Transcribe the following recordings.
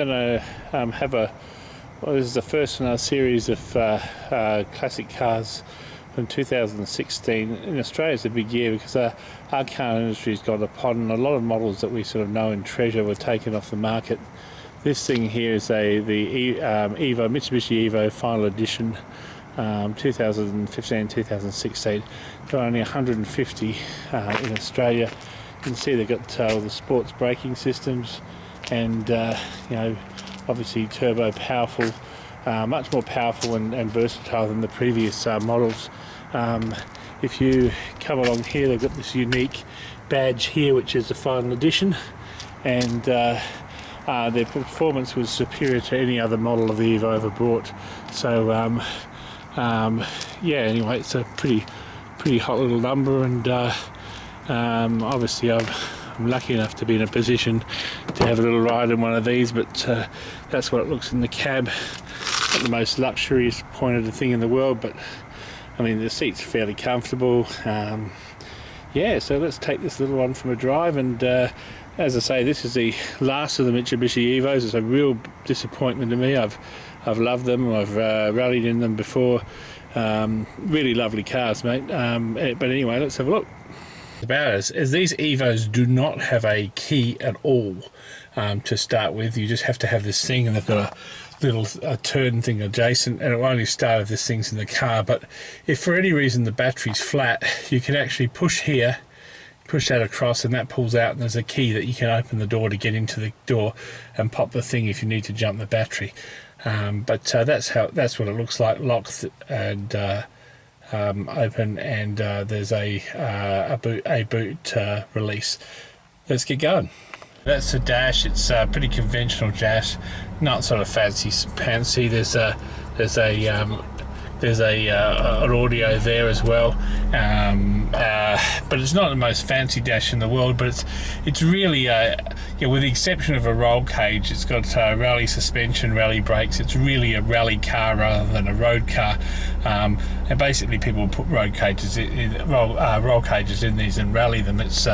going to have this is the first in our series of classic cars from 2016. In Australia it's a big year because our car industry's gone upon, and a lot of models that we sort of know and treasure were taken off the market. This thing here is the EVO, Mitsubishi EVO Final Edition, 2015-2016. Got only 150 in Australia. You can see they've got all the sports braking systems, and obviously turbo powerful, much more powerful and versatile than the previous models. If you come along here, they've got this unique badge here, which is the Final Edition, and their performance was superior to any other model of the EVO ever brought. So yeah, anyway, it's a pretty hot little number, and obviously I'm lucky enough to be in a position to have a little ride in one of these, but that's what it looks in the cab. Not the most luxurious pointed thing in the world, but I mean the seats are fairly comfortable. Yeah, so let's take this little one from a drive, and as I say, this is the last of the Mitsubishi EVOs. It's a real disappointment to me. I've loved them. I've rallied in them before. Really lovely cars, mate. But anyway, let's have a look. About it is these EVOs do not have a key at all to start with. You just have to have this thing, and they've got a little turn thing adjacent, and it will only start if this thing's in the car. But if for any reason the battery's flat, you can actually push here, push that across, and that pulls out, and there's a key that you can open the door to get into the door and pop the thing if you need to jump the battery. But that's what it looks like, locked and open, and there's a boot release. Let's get going. That's the dash. It's a pretty conventional dash, not sort of fancy. There's an audio there as well, but it's not the most fancy dash in the world. But it's really with the exception of a roll cage, it's got rally suspension, rally brakes. It's really a rally car rather than a road car. And basically, people put roll cages in these and rally them. It's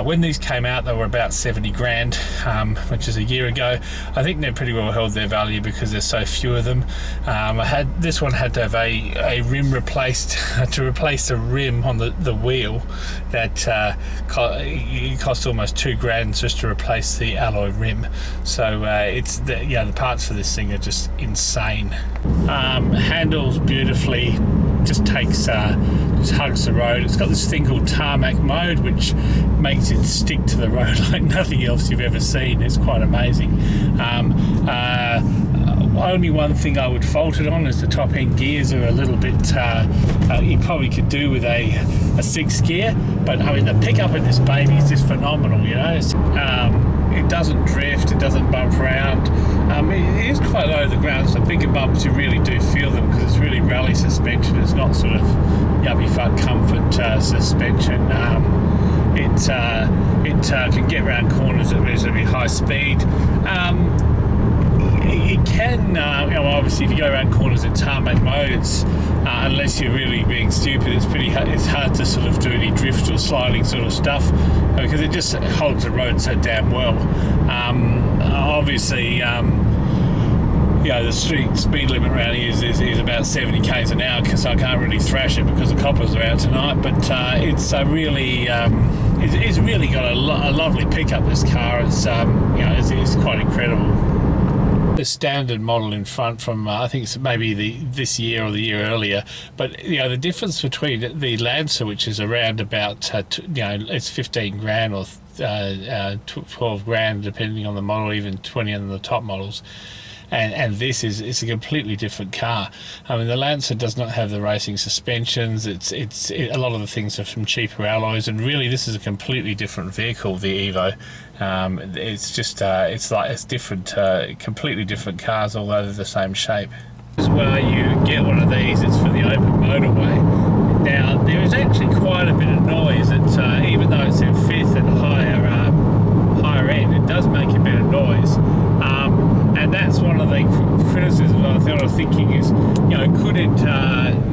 when these came out, they were about 70 grand, which is a year ago. I think they're pretty well held their value because there's so few of them. This one had to have a rim replaced to replace the rim on the wheel. That it cost almost 2 grand just to replace the alloy rim. So the parts for this thing are just insane. Handles beautifully, just hugs the road. It's got this thing called tarmac mode, which makes it stick to the road like nothing else you've ever seen. It's quite amazing. Only one thing I would fault it on is the top end gears are a little bit, you probably could do with a 6th gear, but I mean the pickup in this baby is just phenomenal, you know. It doesn't drift, it doesn't bump around. It is quite low to the ground, so bigger bumps you really do feel them because it's really rally suspension. It's not sort of yuppie fuck comfort suspension. It can get around corners at reasonably high speed. It can, obviously if you go around corners in tarmac mode, unless you're really being stupid, it's hard to sort of do any drift or sliding sort of stuff because it just holds the road so damn well. Obviously, the street speed limit around here is about 70 k's an hour, because I can't really thrash it because the coppers are out tonight. But it's really got a lovely pickup. This car, it's quite incredible. The standard model in front from I think it's maybe this year or the year earlier, but the difference between the Lancer, which is around about it's 15 grand or 12 grand depending on the model, even 20 on the top models, and this is a completely different car. I mean, the Lancer does not have the racing suspensions. It's a lot of the things are from cheaper alloys, and really this is a completely different vehicle, the EVO. It's just it's different, completely different cars, although they're the same shape. Well, you get one of these, it's for the open motorway. Now there is actually quite a bit of noise. Even though it's in 5th and higher end, it does make a bit of noise. And that's one of the criticisms I was thinking is, could it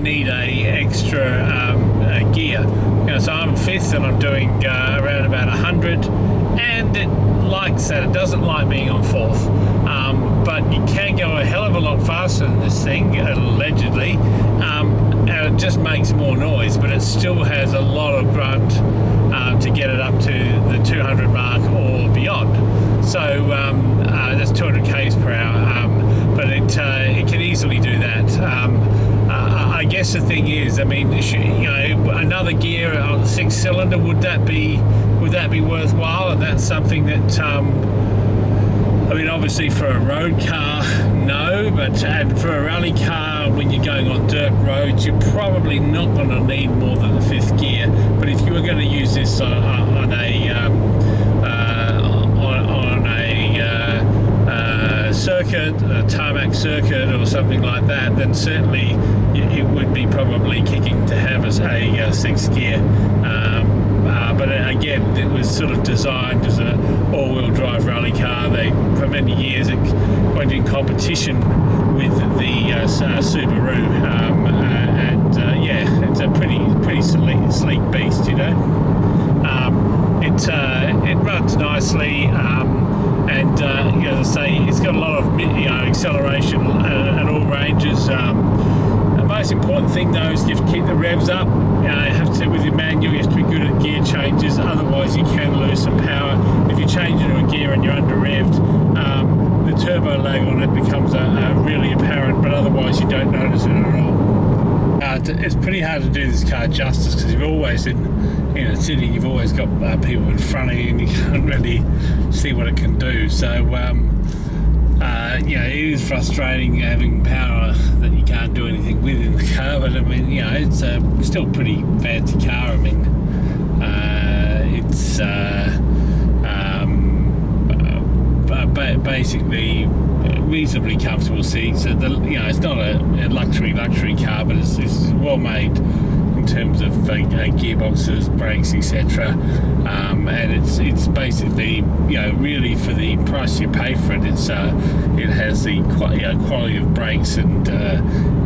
need a extra gear? So I'm 5th and I'm doing around about 100, and it likes that. It doesn't like being on fourth, but you can go a hell of a lot faster than this thing, allegedly, and it just makes more noise, but it still has a lot of grunt to get it up to the 200 mark or beyond. So that's 200 k's per hour, but it can easily do that. I guess the thing is, I mean, another gear on 6-cylinder, would that be worthwhile? And that's something that I mean, obviously for a road car, no, and for a rally car, when you're going on dirt roads, you're probably not going to need more than the 5th gear. But if you were going to use this on a circuit, a tarmac circuit or something like that, then certainly it would be probably kicking to have a 6th gear. But again, it was sort of designed as an all-wheel drive rally car. For many years it went in competition with the Subaru, and yeah, it's a pretty sleek beast, you know. It runs nicely, and as I say, it's got a lot of acceleration at all ranges. The most important thing though is you have to keep the revs up. You have to, with your manual, you have to be good at gear changes, otherwise you can lose some power. If you change into a gear and you're under revved, the turbo lag on it becomes really apparent, but otherwise you don't notice it at all. It's pretty hard to do this car justice, because you've always, in a city, you've always got people in front of you and you can't really see what it can do. So it is frustrating having power that you can't do anything with in the car, but I mean, it's still a pretty fancy car. I mean, it's basically reasonably comfortable seats. So it's not a luxury car, but it's well made in terms of gearboxes, brakes, etc. And it's basically, really for the price you pay for it, it has the quality of brakes and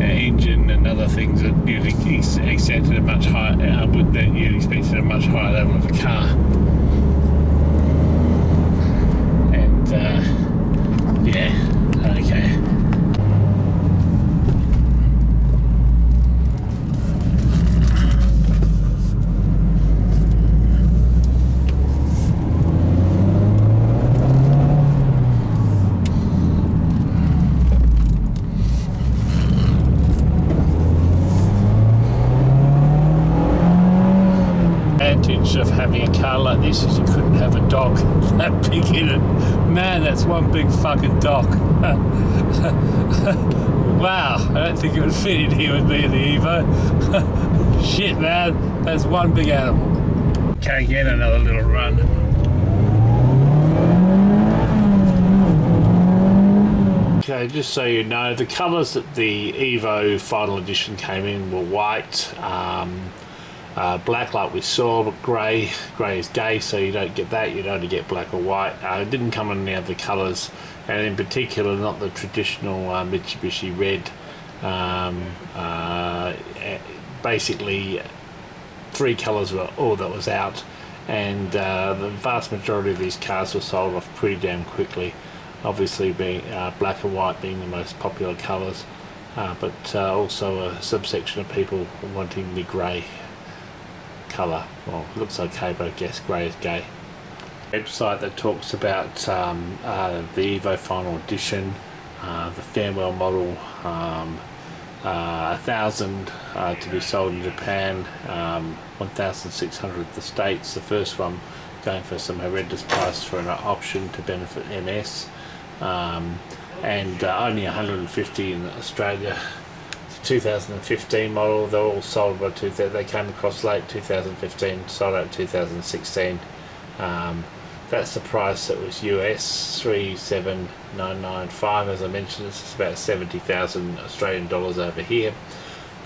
engine and other things that you'd expect at a much higher level of a car. And yeah, okay. Of having a car like this is you couldn't have a dock that big in it. Man, that's one big fucking dock. Wow, I don't think it would fit in here with me in the Evo. Shit, man, that's one big animal. Okay, again, another little run. Okay, just so you know, the colours that the Evo final edition came in were white, black like we saw, but grey is gay, so you don't get that, you'd only get black or white. It didn't come in any other colours, and in particular not the traditional Mitsubishi red. Basically 3 colours were all that was out, and the vast majority of these cars were sold off pretty damn quickly, obviously being black and white being the most popular colours, but also a subsection of people wanting the grey colour. Well, it looks okay, but I guess grey is gay. Website that talks about the Evo final edition, the farewell model, 1,000 to be sold in Japan, 1,600 in the States. The first one going for some horrendous price for an option to benefit MS, and only 150 in Australia. 2015 model. They're all sold by they came across late 2015, sold out 2016. That's the price. That was US 37995. As I mentioned, this is about 70,000 Australian dollars over here.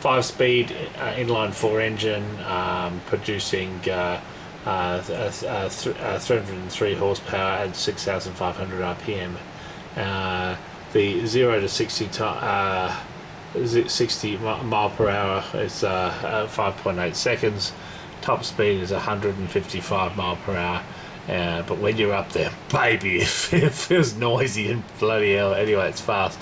5-speed inline 4 engine, producing 303 horsepower at 6,500 RPM. The 0 to 60 mile per hour is 5.8 seconds. Top speed is 155 mile per hour, But when you're up there, baby, it feels noisy and bloody hell. Anyway, it's fast,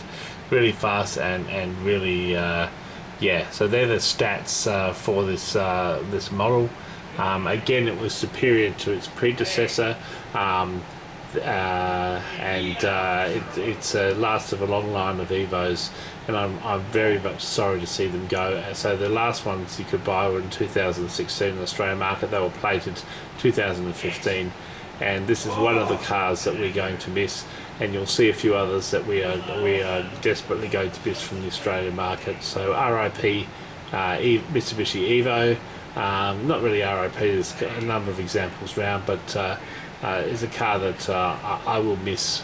really fast, and really, yeah. So they're the stats for this model. Again, it was superior to its predecessor, it's last of a long line of Evos, and I'm very much sorry to see them go. So the last ones you could buy were in 2016 in the Australian market. They were plated 2015, and this is one of the cars that we're going to miss. And you'll see a few others that we are desperately going to miss from the Australian market. So RIP Mitsubishi EVO. Not really RIP, there's a number of examples around, but is a car that I will miss